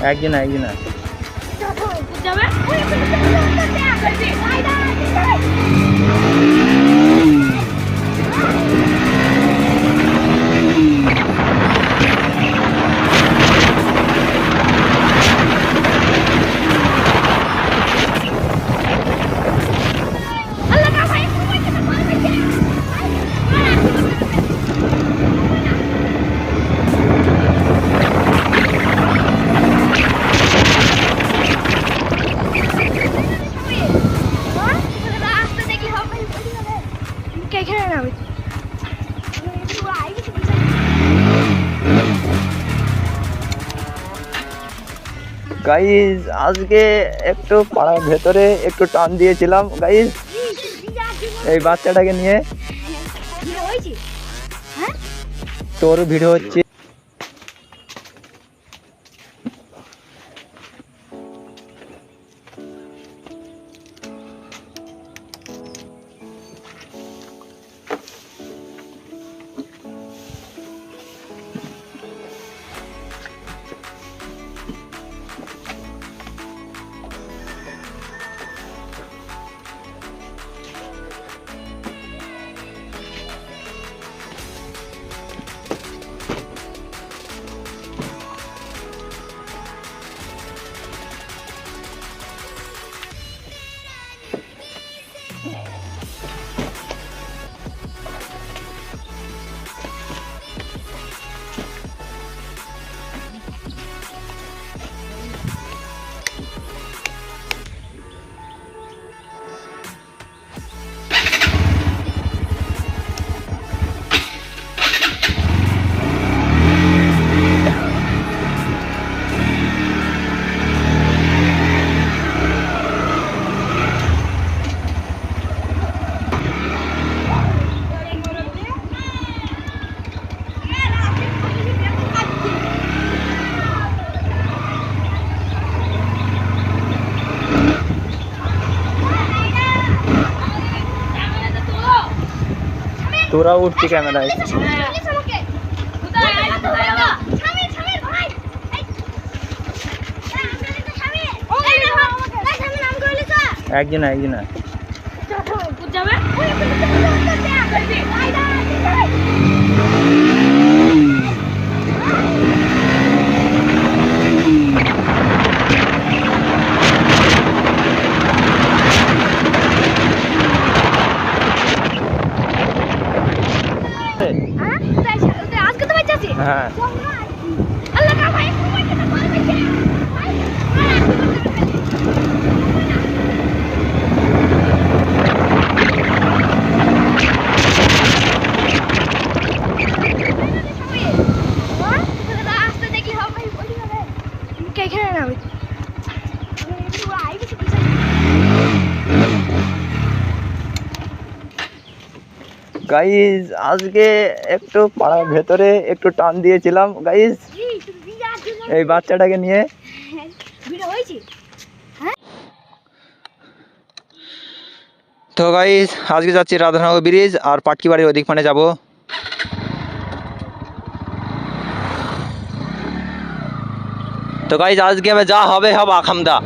একজনা একজনা গাইজ আজকে একটু পাড়ার ভেতরে একটু টান দিয়েছিলাম গাইজ এই বাচ্চাটাকে নিয়ে তোর ভিডিও হচ্ছে তোরা উঠছি ক্যামেরায় একজনা একজনা হ্যাঁ গাইজ আজকে একটু পাড়ার ভেতরে একটু টান দিয়েছিলাম গাইজ এই বাচ্চাটাকে নিয়ে তো গাইজ আজকে যাচ্ছি রাধানগর ব্রিজ আর পাটকি বাড়ির ওদিক মানে যাবো তো গাইজ আজকে আমি যা হবে হব আখামদা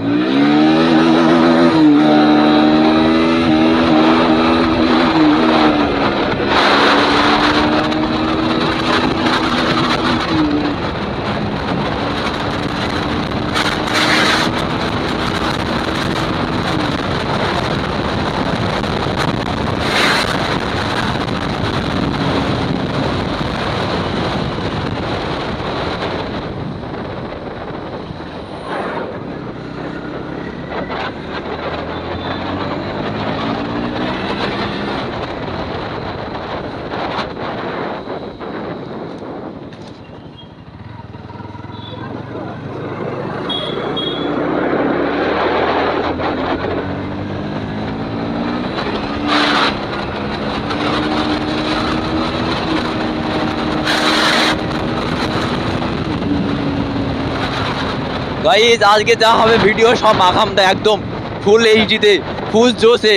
গাইস আজকে যা হবে ভিডিও সব আগামটা একদম ফুল এইচডিতে ফুল জোশে।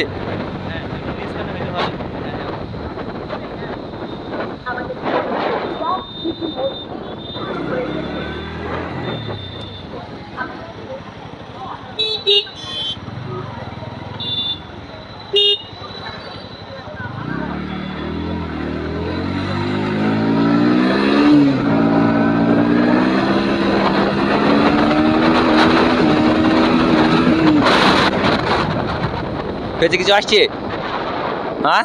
পেছে কিছু আসছে? হ্যাঁ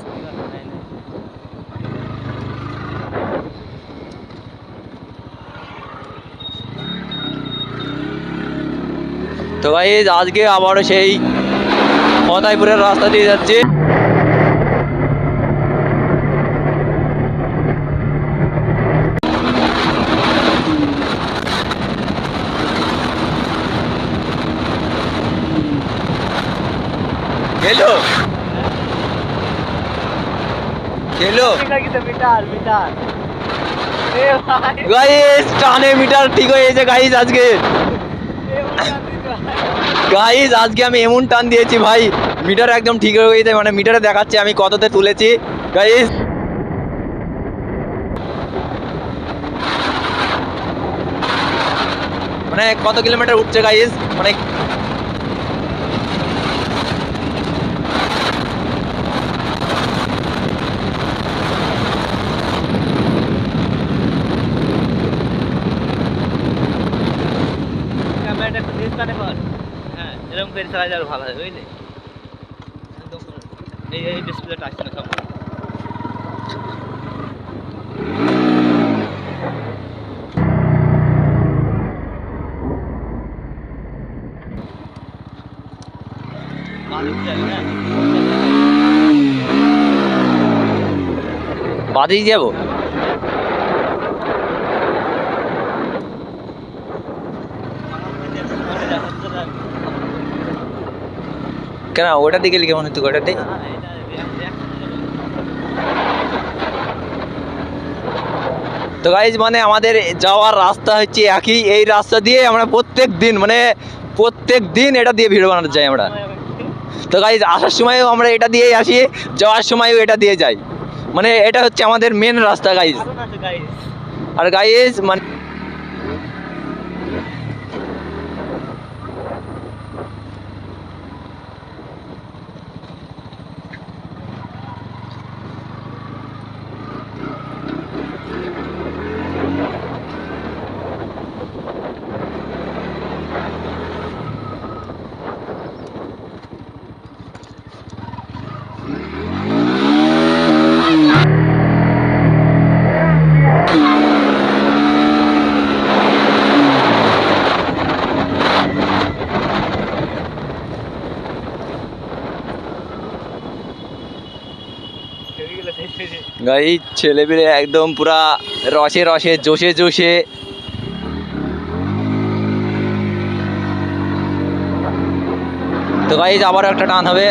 তো গাইস আজকে আবারও সেই ফতাইপুরের রাস্তা দিয়ে যাচ্ছে। খেলো খেলো গাইস টানে মিটার ঠিক হয়েছে গাইস আজকে। গাইস আজকে আমি এমন টান দিয়েছি ভাই মিটার একদম ঠিক হয়ে গেছে, মানে মিটারে দেখাচ্ছে আমি কততে তুলেছি গাইস। মানে কত কিলোমিটার উঠছে গাইস, মানে হ্যাঁ এরকম করে চালালে আরো ভালো হয় বুঝলি। এই ডিসপ্লেটা আসছে না সব। বাদেই যাবো কেন ওটার দিকে কেমন হতো ওটাতে? তো গাইজ মানে আমাদের যাওয়ার রাস্তা হচ্ছে একই, এই রাস্তা দিয়ে আমরা প্রত্যেক দিন এটা দিয়ে ভিডিও বানাতে যাই আমরা। তো গাইজ আসার সময়ও আমরা এটা দিয়েই আসি, যাওয়ার সময়ও এটা দিয়ে যাই, মানে এটা হচ্ছে আমাদের মেন রাস্তা গাইজ। আর গাইজ মানে গাই ছেলেপিলে একদম পুরা রসে রসে জোশে জোশে। তো গাইজ আবার একটা টান হবে।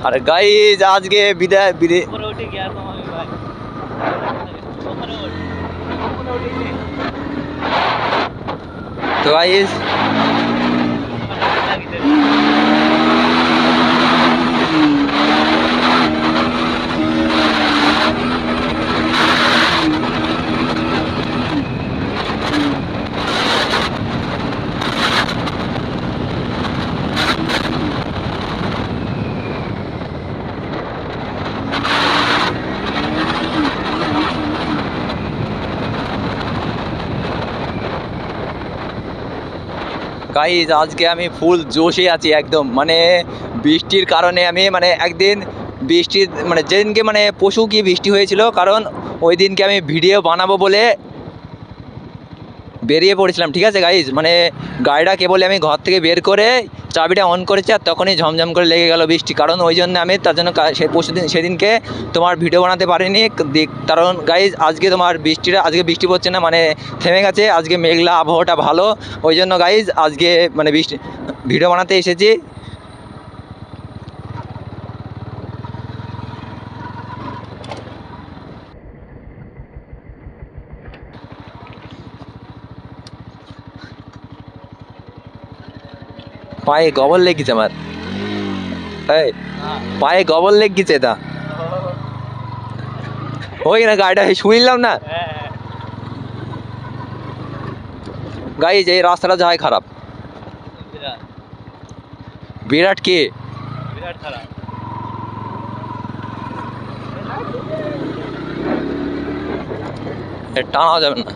আর গাইজ আজকে বিদায় তো গাইজ গাইজ আজকে আমি ফুল জোশে আছি একদম, মানে বৃষ্টির কারণে আমি মানে একদিন বৃষ্টির মানে যেদিনকে মানে পশু কি বৃষ্টি হয়েছিল, কারণ ওই দিনকে আমি ভিডিও বানাবো বলে বেরিয়ে পড়েছিলাম, ঠিক আছে গাইজ, মানে গাড়িটা কেবলই আমি ঘর থেকে বের করে চাবিটা অন করেছি আর তখনই ঝমঝম করে লেগে গেল বৃষ্টি। কারণ ওই জন্য আমি তার জন্য সেদিনকে তোমার ভিডিও বানাতে পারিনি। কারণ গাইজ আজকে তোমার আজকে বৃষ্টি পড়ছে না, মানে থেমে গেছে, আজকে মেঘলা আবহাওয়াটা ভালো, ওই জন্য গাইজ আজকে মানে ভিডিও বানাতে এসেছি। পায়ে গবর লেগেছে আমার, এই পায়ে গবর লেগেছে তা ওই না গাড়িটা শুনলাম না গাইজ, এই রাস্তাটা যায় খারাপ, বিরাট বিরাট কি বিরাট খারাপ। টানাও যাবে না।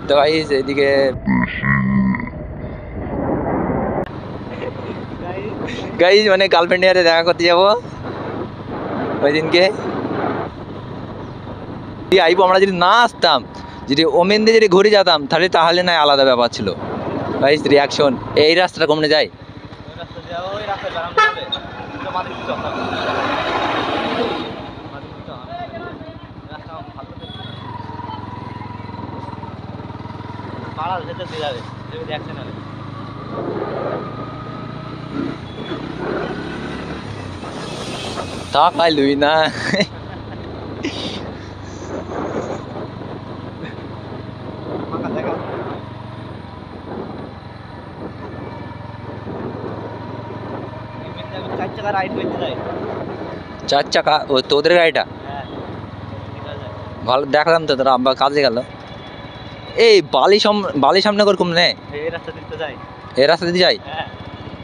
তো গাইজ এদিকে গাইজ মানে গার্লফ্রেন্ডের সাথে দেখা করতে যাবো ওই দিনকে। আইবো আমরা যদি না আসতাম, যদি ওমেন দিয়ে যদি ঘুরে যেতাম তাহলে না আলাদা ব্যাপার ছিল। গাইজ রিয়াকশন, এই রাস্তাটা কমনে যায়, ওই রাস্তা যাও, ওই রাস্তায় বারাম যাবে তো মাটির চক মাটির চক রাস্তা ভালো পাড়ার ভেতর দিয়ে যাবে, যদি দেখছেন না তা পাইলুই না। ফাঁকা জায়গা। চার চাকা রাইড করতে যায়। 4 চাকা ও তোদের গাড়িটা হ্যাঁ ঠিক আছে। ভালো দেখলাম তো, তোরা আব্বা কাজে গেল। এই বালি সামনে করে কমনে এই রাস্তা দিতে যায়। এই রাস্তা দিয়ে যাই। হ্যাঁ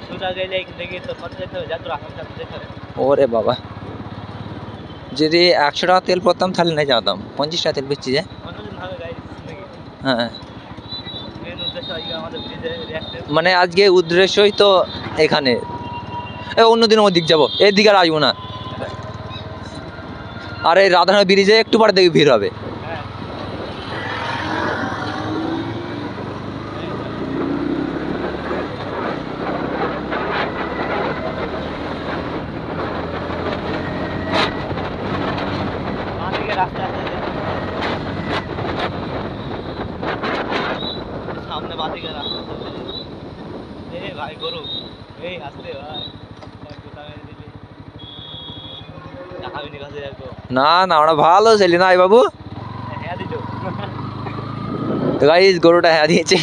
সোজা গেলে এখান থেকে তোর কত যেতে হবে, যা তোর আসাম যেতে হবে। ওরে বাবা, যদি 100 টাকা তেল পড়তাম তাহলে না যেতাম, 50 টাকা তেল বেচছি যে। অন্যদিন হবে গাড়ি নাকি? হ্যাঁ মেন উদ্দেশ্য আজকে আমাদের ব্রিজে রিয়াক্টেড। মানে আজকে উদ্দেশ্যই তো এখানে, অন্যদিন ওদিক যাবো, এদিকে আর আসবো না। আর এই রাধানগর ব্রিজে একটু পরে দেখি ভিড় হবে। হ্যাঁ বাঁদিকে রাস্তা আছে যে। সামনে বাঁদিকে রাস্তা আছে। এই ভাই গরু, এই আসতে ভাই কোথায় দিলি দেখাবি নি কাছে একদম। না না, আমরা ভালো ছেলে না বাবু। হ্যাঁ দিল। তো গাইস গরুটা হ্যাঁ দিয়েছে।